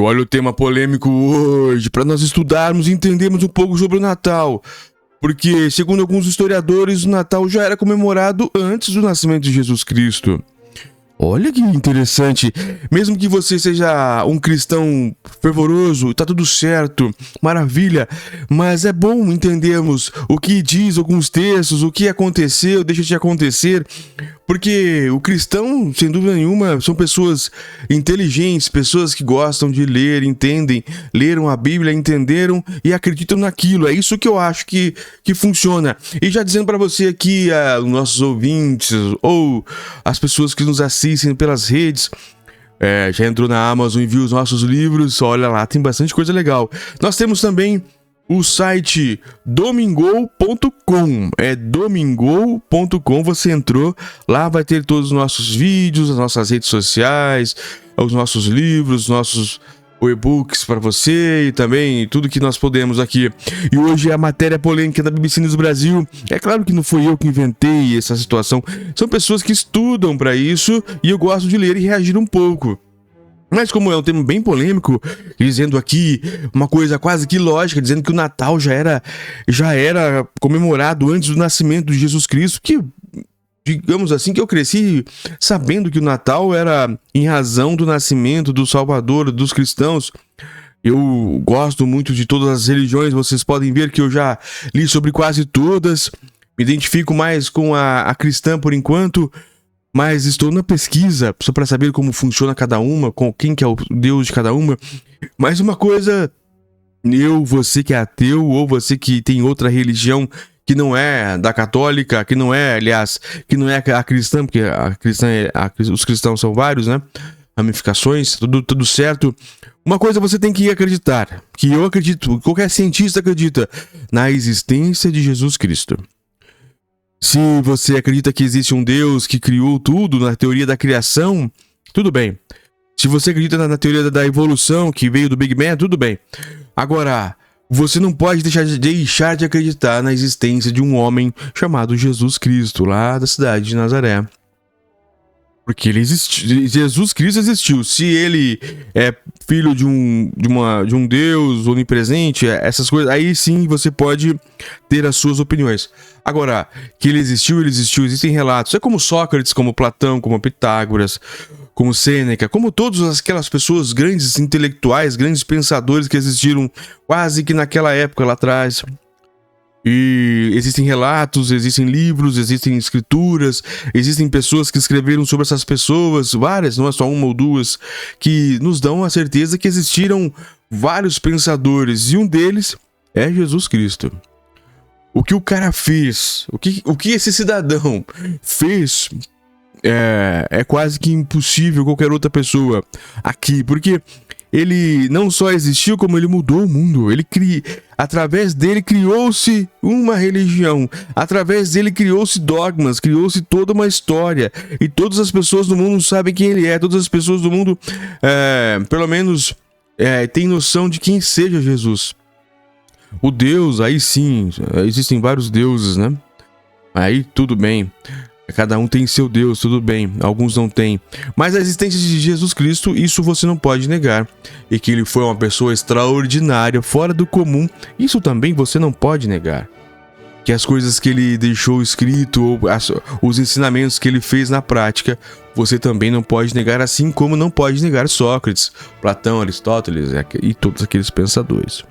Olha o tema polêmico hoje, para nós estudarmos e entendermos um pouco sobre o Natal. Porque, segundo alguns historiadores, o Natal já era comemorado antes do nascimento de Jesus Cristo. Olha que interessante. Mesmo que você seja um cristão fervoroso, tá tudo certo, maravilha. Mas é bom entendermos o que diz alguns textos, o que aconteceu, deixa de acontecer. Porque o cristão, sem dúvida nenhuma, são pessoas inteligentes, pessoas que gostam de ler, entendem, leram a Bíblia, entenderam e acreditam naquilo. É isso que eu acho que funciona. E já dizendo para você aqui, os nossos ouvintes ou as pessoas que nos assistem pelas redes, já entrou na Amazon e viu os nossos livros, olha lá, tem bastante coisa legal. Nós temos também o site domingol.com, domingol.com, você entrou, lá vai ter todos os nossos vídeos, as nossas redes sociais, os nossos livros, nossos e-books para você e também tudo que nós podemos aqui. E hoje é a matéria polêmica da BBC News Brasil. É claro que não fui eu que inventei essa situação, são pessoas que estudam para isso e eu gosto de ler e reagir um pouco. Mas como é um tema bem polêmico, dizendo aqui uma coisa quase que lógica, dizendo que o Natal já era comemorado antes do nascimento de Jesus Cristo, que, digamos assim, que eu cresci sabendo que o Natal era em razão do nascimento do Salvador, dos cristãos. Eu gosto muito de todas as religiões, vocês podem ver que eu já li sobre quase todas, me identifico mais com a cristã por enquanto, mas estou na pesquisa só para saber como funciona cada uma, com quem que é o Deus de cada uma. Mas uma coisa, você que é ateu ou você que tem outra religião que não é da católica, que não é, aliás, que não é a cristã, porque os cristãos são vários, né? Ramificações, tudo certo. Uma coisa você tem que acreditar, que eu acredito, qualquer cientista acredita, na existência de Jesus Cristo. Se você acredita que existe um Deus que criou tudo, na teoria da criação, tudo bem. Se você acredita na teoria da evolução, que veio do Big Bang, tudo bem. Agora, você não pode deixar de acreditar na existência de um homem chamado Jesus Cristo, lá da cidade de Nazaré. Porque ele existiu, Jesus Cristo existiu. Se ele é filho de um Deus onipresente, essas coisas, aí sim você pode ter as suas opiniões. Agora, que ele existiu, existem relatos. É como Sócrates, como Platão, como Pitágoras, como Sêneca, como todas aquelas pessoas, grandes intelectuais, grandes pensadores que existiram quase que naquela época lá atrás. E existem relatos, existem livros, existem escrituras, existem pessoas que escreveram sobre essas pessoas, várias, não é só uma ou duas, que nos dão a certeza que existiram vários pensadores, e um deles é Jesus Cristo. O que o cara fez, o que esse cidadão fez, é quase que impossível qualquer outra pessoa aqui, porque ele não só existiu, como ele mudou o mundo. Através dele criou-se uma religião. Através dele criou-se dogmas, criou-se toda uma história. E todas as pessoas do mundo sabem quem ele é. Todas as pessoas do mundo, pelo menos, têm noção de quem seja Jesus. O Deus, aí sim, existem vários deuses, né? Aí tudo bem. Cada um tem seu Deus, tudo bem, alguns não têm. Mas a existência de Jesus Cristo, isso você não pode negar. E que ele foi uma pessoa extraordinária, fora do comum, isso também você não pode negar. Que as coisas que ele deixou escrito, ou os ensinamentos que ele fez na prática, você também não pode negar, assim como não pode negar Sócrates, Platão, Aristóteles e todos aqueles pensadores.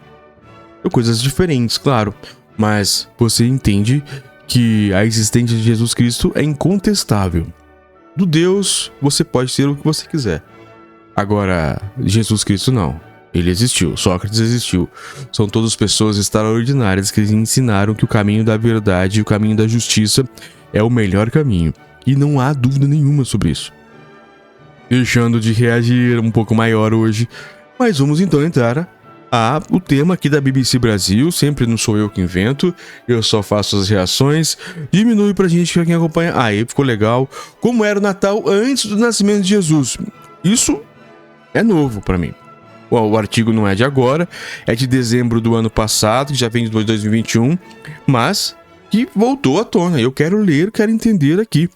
São coisas diferentes, claro, mas você entende que a existência de Jesus Cristo é incontestável. Do Deus, você pode ser o que você quiser. Agora, Jesus Cristo não. Ele existiu, Sócrates existiu. São todas pessoas extraordinárias que ensinaram que o caminho da verdade e o caminho da justiça é o melhor caminho. E não há dúvida nenhuma sobre isso. Deixando de reagir um pouco maior hoje, mas vamos então entrar o tema aqui da BBC Brasil. Sempre não sou eu que invento, eu só faço as reações. Diminui pra gente, quem acompanha. Aí ficou legal. Como era o Natal antes do nascimento de Jesus? Isso é novo pra mim. O artigo não é de agora, é de dezembro do ano passado, que já vem de 2021, mas que voltou à tona. Eu quero ler, quero entender aqui.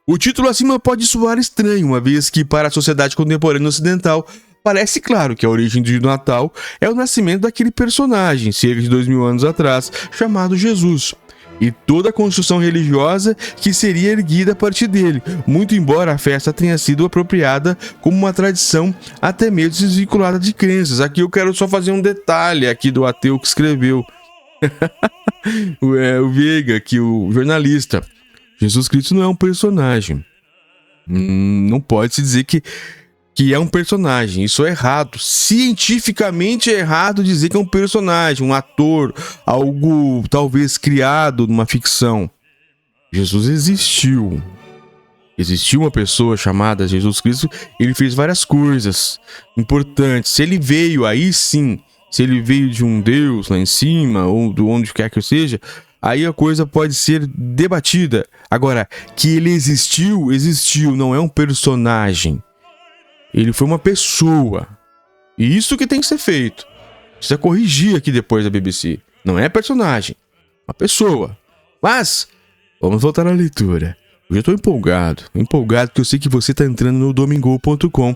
O título acima pode soar estranho, uma vez que para a sociedade contemporânea ocidental Parece claro que a origem do Natal é o nascimento daquele personagem, cerca de 2000 anos atrás, chamado Jesus, e toda a construção religiosa que seria erguida a partir dele, muito embora a festa tenha sido apropriada como uma tradição até mesmo desvinculada de crenças. Aqui eu quero só fazer um detalhe aqui do ateu que escreveu, o Veiga, que o jornalista. Jesus Cristo não é um personagem. Não pode se dizer que é um personagem. Isso é errado. Cientificamente é errado dizer que é um personagem, um ator, algo talvez criado numa ficção. Jesus existiu. Existiu uma pessoa chamada Jesus Cristo. Ele fez várias coisas importantes. Se ele veio, aí sim. Se ele veio de um Deus lá em cima, ou de onde quer que seja, aí a coisa pode ser debatida. Agora, que ele existiu, não é um personagem. Ele foi uma pessoa. E isso que tem que ser feito. Precisa corrigir aqui depois da BBC. Não é personagem. Uma pessoa. Mas, vamos voltar à leitura. Hoje eu tô empolgado porque eu sei que você tá entrando no domingol.com.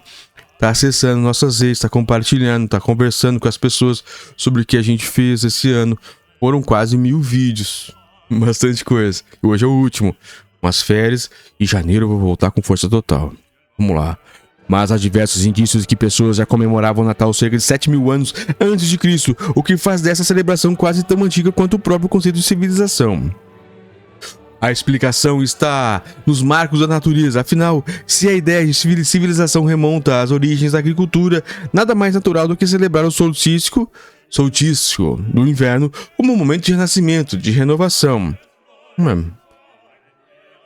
Tá acessando nossas redes, tá compartilhando, tá conversando com as pessoas sobre o que a gente fez esse ano. Foram quase 1000 vídeos. Bastante coisa. E hoje é o último. Umas férias. E janeiro eu vou voltar com força total. Vamos lá. Mas há diversos indícios de que pessoas já comemoravam o Natal cerca de 7.000 anos antes de Cristo, o que faz dessa celebração quase tão antiga quanto o próprio conceito de civilização. A explicação está nos marcos da natureza. Afinal, se a ideia de civilização remonta às origens da agricultura, nada mais natural do que celebrar o solstício do inverno como um momento de renascimento, de renovação.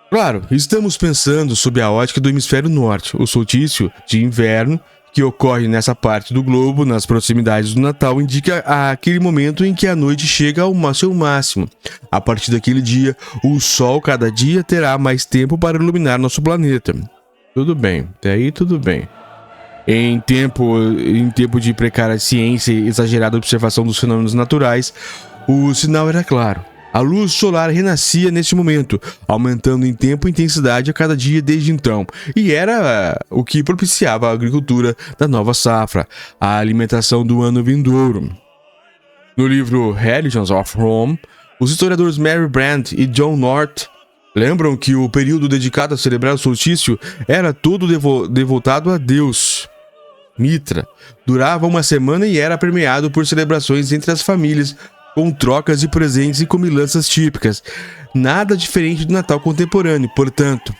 Claro, estamos pensando sob a ótica do hemisfério norte. O solstício de inverno, que ocorre nessa parte do globo, nas proximidades do Natal, indica aquele momento em que a noite chega ao seu máximo. A partir daquele dia, o Sol cada dia terá mais tempo para iluminar nosso planeta. Tudo bem, até aí tudo bem. Em tempo de precária ciência e exagerada observação dos fenômenos naturais, o sinal era claro. A luz solar renascia neste momento, aumentando em tempo e intensidade a cada dia desde então, e era o que propiciava a agricultura da nova safra, a alimentação do ano vindouro. No livro Religions of Rome, os historiadores Mary Brandt e John North lembram que o período dedicado a celebrar o solstício era todo devotado a Deus. Mitra durava uma semana e era permeado por celebrações entre as famílias, com trocas de presentes e comilanças típicas. Nada diferente do Natal contemporâneo, portanto.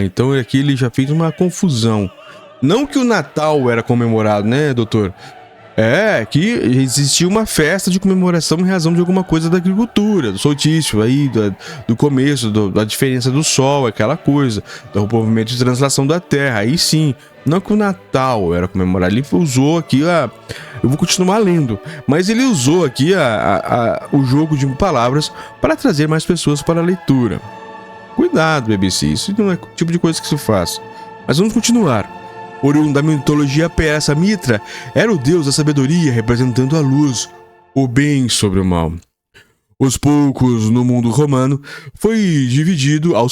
Então aqui ele já fez uma confusão. Não que o Natal era comemorado, né, doutor? É, que existia uma festa de comemoração em razão de alguma coisa da agricultura, do solstício, aí, do começo, da diferença do sol, aquela coisa, do movimento de translação da Terra, aí sim. Não que o Natal era comemorado, ele usou aqui eu vou continuar lendo, mas ele usou aqui o jogo de palavras para trazer mais pessoas para a leitura. Cuidado, BBC, isso não é o tipo de coisa que se faz. Mas vamos continuar. Oriundo da mitologia persa, Mitra era o deus da sabedoria, representando a luz, o bem sobre o mal. Aos poucos, no mundo romano, foi dividido o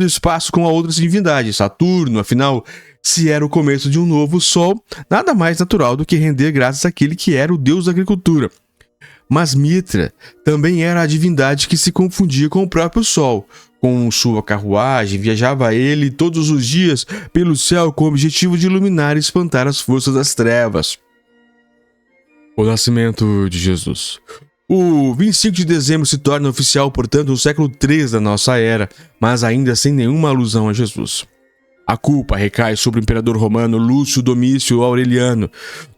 espaço com a outras divindades. Saturno, afinal, se era o começo de um novo sol, nada mais natural do que render graças àquele que era o deus da agricultura. Mas Mitra também era a divindade que se confundia com o próprio sol. Com sua carruagem, viajava ele todos os dias pelo céu com o objetivo de iluminar e espantar as forças das trevas. O nascimento de Jesus. O 25 de dezembro se torna oficial, portanto, no século III da nossa era, mas ainda sem nenhuma alusão a Jesus. A culpa recai sobre o imperador romano Lúcio Domício Aureliano,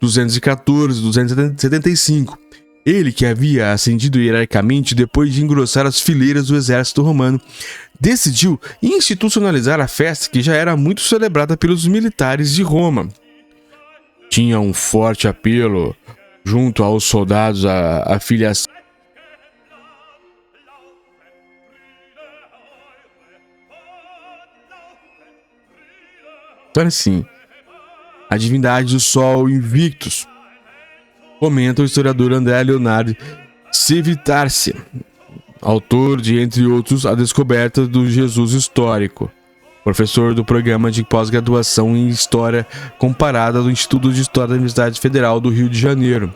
214-275. Ele, que havia ascendido hierarquicamente depois de engrossar as fileiras do exército romano, decidiu institucionalizar a festa que já era muito celebrada pelos militares de Roma. Tinha um forte apelo junto aos soldados a filiação. Então, assim, a divindade do Sol Invictus. Comenta o historiador André Leonardo Civitarsi, autor de, entre outros, A Descoberta do Jesus Histórico. professor do programa de pós-graduação em História Comparada do Instituto de História da Universidade Federal do Rio de Janeiro.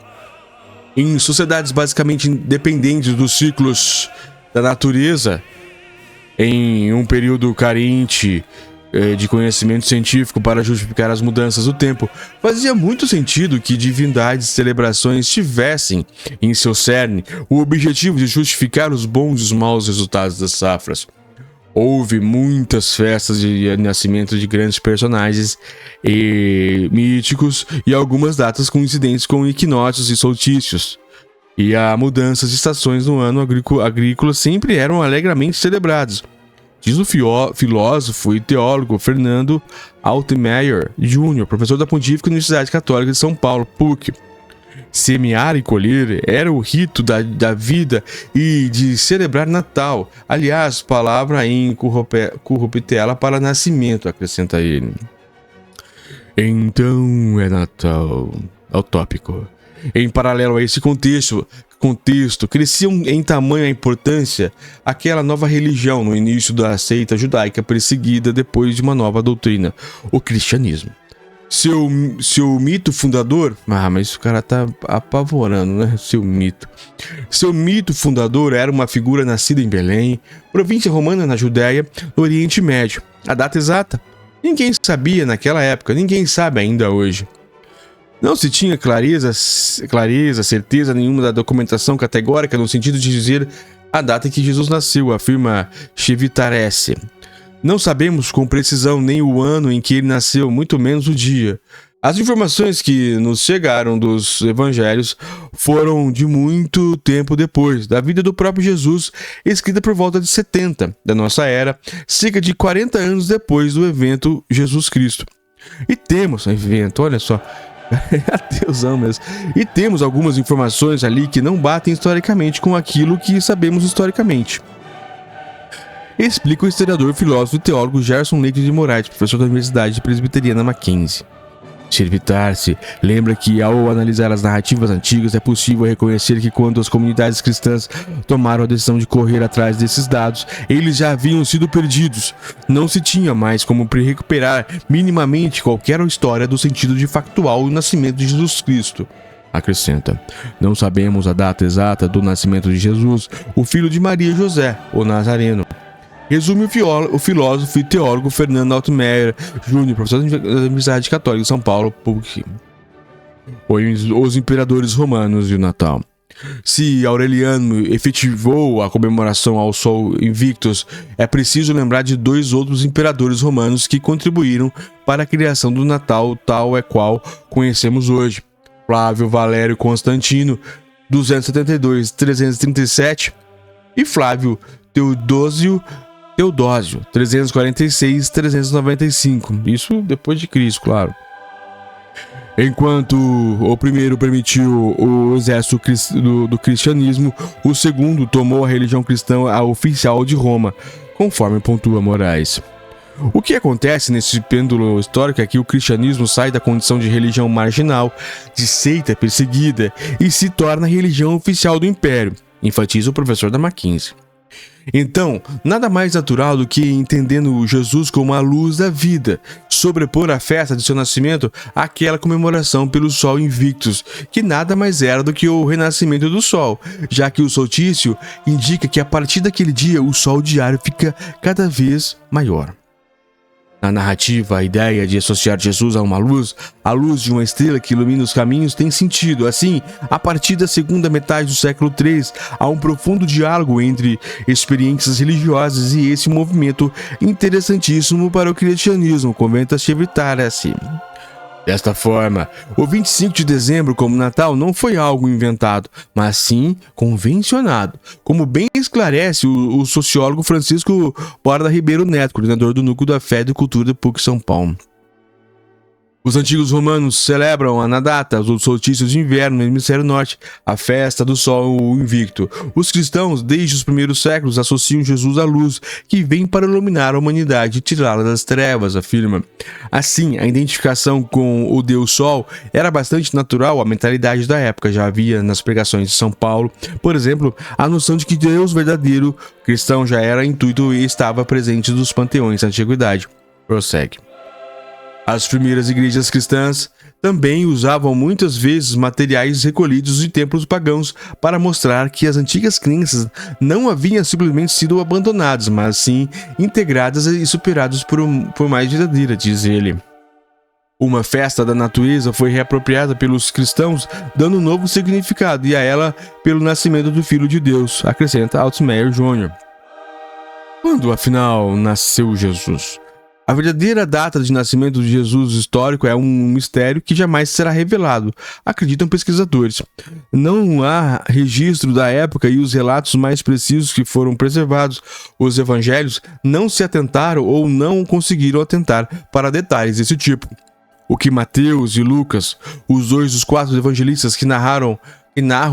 Em sociedades basicamente independentes dos ciclos da natureza, em um período carente de conhecimento científico para justificar as mudanças do tempo, fazia muito sentido que divindades e celebrações tivessem em seu cerne o objetivo de justificar os bons e os maus resultados das safras. Houve muitas festas de nascimento de grandes personagens míticos e algumas datas coincidentes com equinócios e solstícios. E as mudanças de estações no ano agrícola sempre eram alegremente celebradas. Diz o filósofo e teólogo Fernando Altmaier Jr., professor da Pontífica Universidade Católica de São Paulo, PUC. Semear e colher era o rito da vida e de celebrar Natal. Aliás, palavra em corruptela para nascimento, acrescenta ele. Então é Natal. É o tópico. Em paralelo a esse contexto, crescia em tamanho a importância aquela nova religião no início da seita judaica perseguida depois de uma nova doutrina, o cristianismo. Seu mito fundador... mas o cara tá apavorando, né? Seu mito fundador era uma figura nascida em Belém, província romana na Judéia, no Oriente Médio. A data exata? Ninguém sabia naquela época, ninguém sabe ainda hoje. Não se tinha certeza nenhuma da documentação categórica no sentido de dizer a data em que Jesus nasceu, afirma Chevitarese. Não sabemos com precisão nem o ano em que ele nasceu, muito menos o dia. As informações que nos chegaram dos evangelhos foram de muito tempo depois da vida do próprio Jesus, escrita por volta de 70 da nossa era, cerca de 40 anos depois do evento Jesus Cristo. E temos um evento, olha só... Adeusão mesmo. E temos algumas informações ali que não batem historicamente com aquilo que sabemos historicamente. Explica o historiador, filósofo e teólogo Gerson Leite de Moraes, professor da Universidade Presbiteriana Mackenzie. Chevitar-se lembra que, ao analisar as narrativas antigas, é possível reconhecer que quando as comunidades cristãs tomaram a decisão de correr atrás desses dados, eles já haviam sido perdidos. Não se tinha mais como recuperar minimamente qualquer história do sentido de factual do nascimento de Jesus Cristo. Acrescenta: não sabemos a data exata do nascimento de Jesus, o filho de Maria e José, o Nazareno. Resume o filósofo e teólogo Fernando Altmaier Jr., professor da Universidade Católica de São Paulo, PUC. Os imperadores romanos e o Natal. Se Aureliano efetivou a comemoração ao Sol Invictus, é preciso lembrar de dois outros imperadores romanos que contribuíram para a criação do Natal tal e qual conhecemos hoje. Flávio Valério Constantino, 272-337, e Flávio Teodósio, 346-395, isso depois de Cristo, claro. Enquanto o primeiro permitiu o exército do cristianismo, o segundo tomou a religião cristã a oficial de Roma, conforme pontua Moraes. O que acontece nesse pêndulo histórico é que o cristianismo sai da condição de religião marginal, de seita perseguida, e se torna a religião oficial do império, enfatiza o professor da Mackenzie. Então, nada mais natural do que, entendendo Jesus como a luz da vida, sobrepor a festa de seu nascimento àquela comemoração pelo Sol Invictus, que nada mais era do que o renascimento do Sol, já que o solstício indica que a partir daquele dia o Sol diário fica cada vez maior. Na narrativa, a ideia de associar Jesus a uma luz, a luz de uma estrela que ilumina os caminhos, tem sentido. Assim, a partir da segunda metade do século III, há um profundo diálogo entre experiências religiosas e esse movimento interessantíssimo para o cristianismo, comenta Chevitarese. Desta forma, o 25 de dezembro como Natal não foi algo inventado, mas sim convencionado, como bem esclarece o sociólogo Francisco Borda Ribeiro Neto, coordenador do Núcleo da Fé e Cultura da PUC São Paulo. Os antigos romanos celebram na data os solstícios de inverno no hemisfério norte, a festa do Sol Invicto. Os cristãos, desde os primeiros séculos, associam Jesus à luz, que vem para iluminar a humanidade e tirá-la das trevas, afirma. Assim, a identificação com o Deus Sol era bastante natural à mentalidade da época. Já havia nas pregações de São Paulo, por exemplo, a noção de que Deus verdadeiro cristão já era intuito e estava presente nos panteões da antiguidade. Prossegue. As primeiras igrejas cristãs também usavam muitas vezes materiais recolhidos de templos pagãos para mostrar que as antigas crenças não haviam simplesmente sido abandonadas, mas sim integradas e superadas por mais verdadeira, diz ele. Uma festa da natureza foi reapropriada pelos cristãos, dando um novo significado, e a ela pelo nascimento do Filho de Deus, acrescenta Altmaier Jr. Quando, afinal, nasceu Jesus? A verdadeira data de nascimento de Jesus histórico é um mistério que jamais será revelado, acreditam pesquisadores. Não há registro da época e os relatos mais precisos que foram preservados. Os evangelhos não se atentaram ou não conseguiram atentar para detalhes desse tipo. O que Mateus e Lucas, os dois dos 4 evangelistas que narram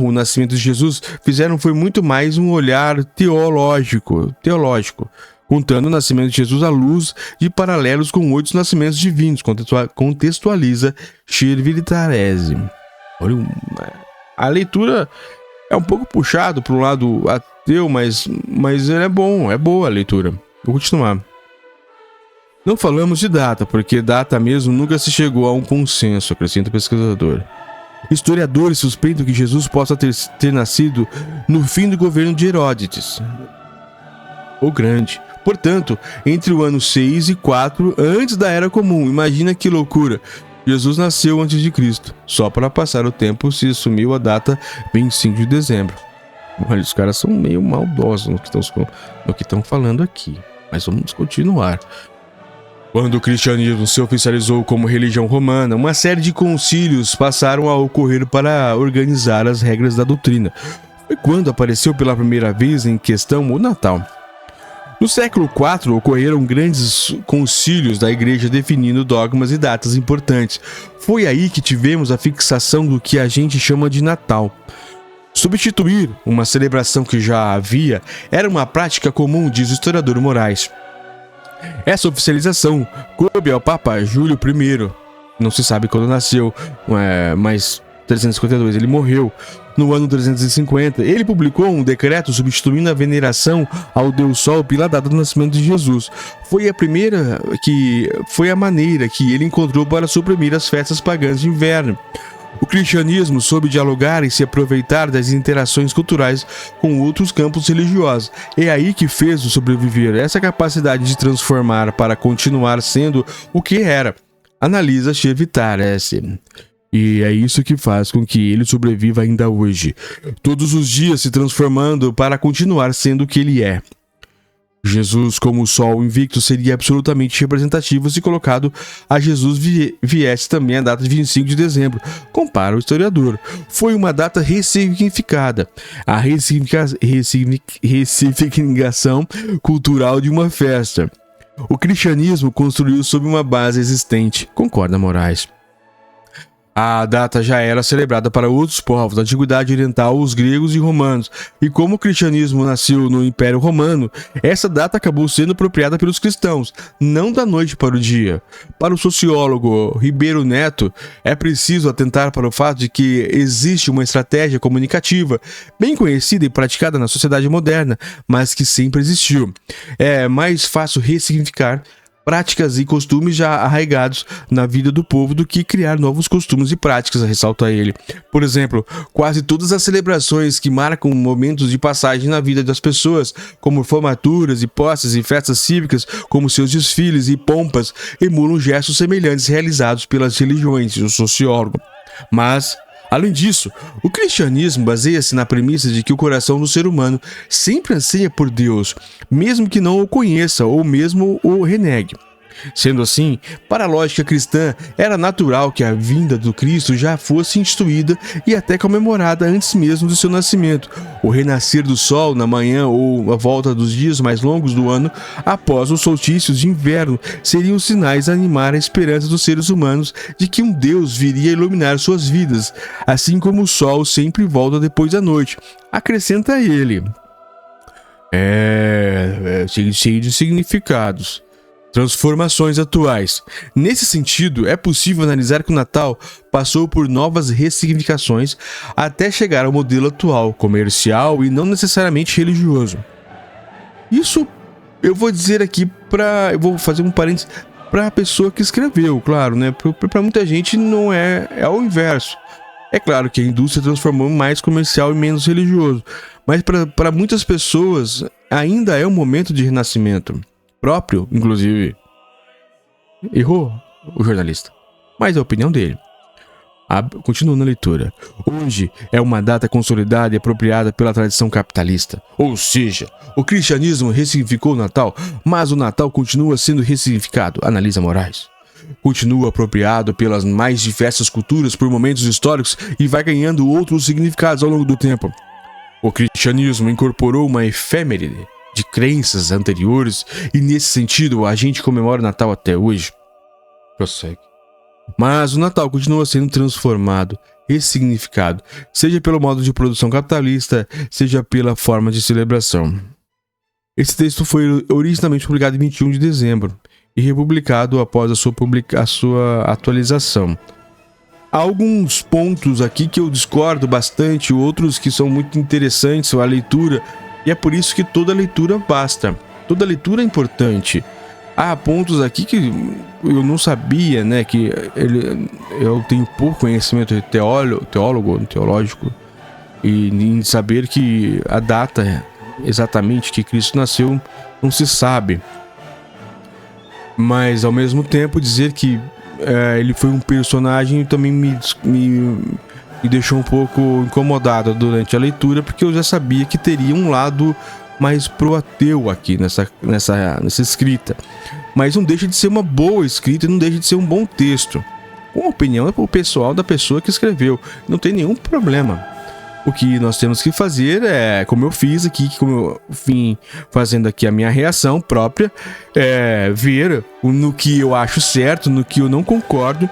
o nascimento de Jesus, fizeram foi muito mais um olhar teológico, contando o nascimento de Jesus à luz de paralelos com 8 nascimentos divinos, contextualiza Shirvilitarese. A leitura é um pouco puxado para o lado ateu, mas é boa a leitura. Vou continuar. Não falamos de data, porque data mesmo nunca se chegou a um consenso, acrescenta o pesquisador. Historiadores suspeitam que Jesus possa ter nascido no fim do governo de Herodes o Grande. Portanto, entre o ano 6 e 4, antes da Era Comum. Imagina que loucura! Jesus nasceu antes de Cristo. Só para passar o tempo se assumiu a data 25 de dezembro. Olha, os caras são meio maldosos no que estão falando aqui. Mas vamos continuar. Quando o cristianismo se oficializou como religião romana, uma série de concílios passaram a ocorrer para organizar as regras da doutrina. Foi quando apareceu pela primeira vez em questão o Natal. No século IV, ocorreram grandes concílios da igreja definindo dogmas e datas importantes. Foi aí que tivemos a fixação do que a gente chama de Natal. Substituir uma celebração que já havia era uma prática comum, diz o historiador Moraes. Essa oficialização coube ao Papa Júlio I. Não se sabe quando nasceu, mas 352, ele morreu. No ano 350, ele publicou um decreto substituindo a veneração ao Deus Sol pela data do nascimento de Jesus. Foi a maneira que ele encontrou para suprimir as festas pagãs de inverno. O cristianismo soube dialogar e se aproveitar das interações culturais com outros campos religiosos. É aí que fez-o sobreviver essa capacidade de transformar para continuar sendo o que era. Analisa Shirvilitarese. E é isso que faz com que ele sobreviva ainda hoje, todos os dias se transformando para continuar sendo o que ele é. Jesus, como o Sol invicto, seria absolutamente representativo se colocado a Jesus viesse também a data de 25 de dezembro, compara o historiador. Foi uma data ressignificada, a ressignificação cultural de uma festa. O cristianismo construiu sobre uma base existente, concorda Moraes. A data já era celebrada para outros povos da Antiguidade Oriental, os gregos e romanos, e como o cristianismo nasceu no Império Romano, essa data acabou sendo apropriada pelos cristãos, não da noite para o dia. Para o sociólogo Ribeiro Neto, é preciso atentar para o fato de que existe uma estratégia comunicativa bem conhecida e praticada na sociedade moderna, mas que sempre existiu. É mais fácil ressignificar práticas e costumes já arraigados na vida do povo do que criar novos costumes e práticas, ressalta ele. Por exemplo, quase todas as celebrações que marcam momentos de passagem na vida das pessoas, como formaturas e posses e festas cívicas, como seus desfiles e pompas, emulam gestos semelhantes realizados pelas religiões, diz o sociólogo. Mas, além disso, o cristianismo baseia-se na premissa de que o coração do ser humano sempre anseia por Deus, mesmo que não o conheça ou mesmo o renegue. Sendo assim, para a lógica cristã, era natural que a vinda do Cristo já fosse instituída e até comemorada antes mesmo do seu nascimento. O renascer do sol na manhã ou a volta dos dias mais longos do ano após os solstícios de inverno seriam sinais a animar a esperança dos seres humanos de que um Deus viria iluminar suas vidas, assim como o sol sempre volta depois da noite. Acrescenta ele. Cheio de significados. Transformações atuais. Nesse sentido, é possível analisar que o Natal passou por novas ressignificações até chegar ao modelo atual, comercial e não necessariamente religioso. Isso eu vou dizer aqui eu vou fazer um parênteses para a pessoa que escreveu, claro, né? Para muita gente não é o inverso. É claro que a indústria transformou mais comercial e menos religioso, mas para muitas pessoas ainda é um momento de renascimento próprio, inclusive. Errou o jornalista, mas é a opinião dele. Continuando a leitura. Hoje é uma data consolidada e apropriada pela tradição capitalista. Ou seja, o cristianismo ressignificou o Natal, mas o Natal continua sendo ressignificado, analisa Moraes. Continua apropriado pelas mais diversas culturas por momentos históricos e vai ganhando outros significados ao longo do tempo. O cristianismo incorporou uma efêméride de crenças anteriores e, nesse sentido, a gente comemora o Natal até hoje. Prossegue. Mas o Natal continua sendo transformado, ressignificado, seja pelo modo de produção capitalista, seja pela forma de celebração. Esse texto foi originalmente publicado em 21 de dezembro e republicado após a sua atualização. Há alguns pontos aqui que eu discordo bastante, outros que são muito interessantes a leitura, e é por isso que toda leitura basta. Toda leitura é importante. Há pontos aqui que eu não sabia, né, que eu tenho pouco conhecimento teológico, e em saber que a data exatamente que Cristo nasceu não se sabe. Mas, ao mesmo tempo, dizer que ele foi um personagem também me deixou um pouco incomodado durante a leitura, porque eu já sabia que teria um lado mais pro-ateu aqui nessa escrita. Mas não deixa de ser uma boa escrita e não deixa de ser um bom texto. Uma opinião é pro pessoal da pessoa que escreveu. Não tem nenhum problema. O que nós temos que fazer é, como eu fiz aqui, como eu vim fazendo aqui a minha reação própria, ver no que eu acho certo, no que eu não concordo,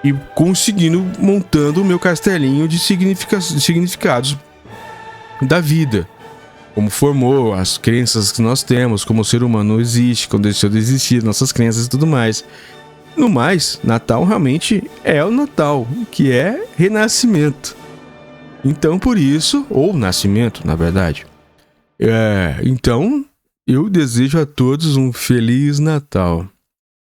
e conseguindo montando o meu castelinho de significados da vida. Como formou as crenças que nós temos, como o ser humano existe, quando deixou de existir, nossas crenças e tudo mais. No mais, Natal realmente é o Natal, que é renascimento. Então, por isso, ou nascimento, na verdade. Então, eu desejo a todos um Feliz Natal.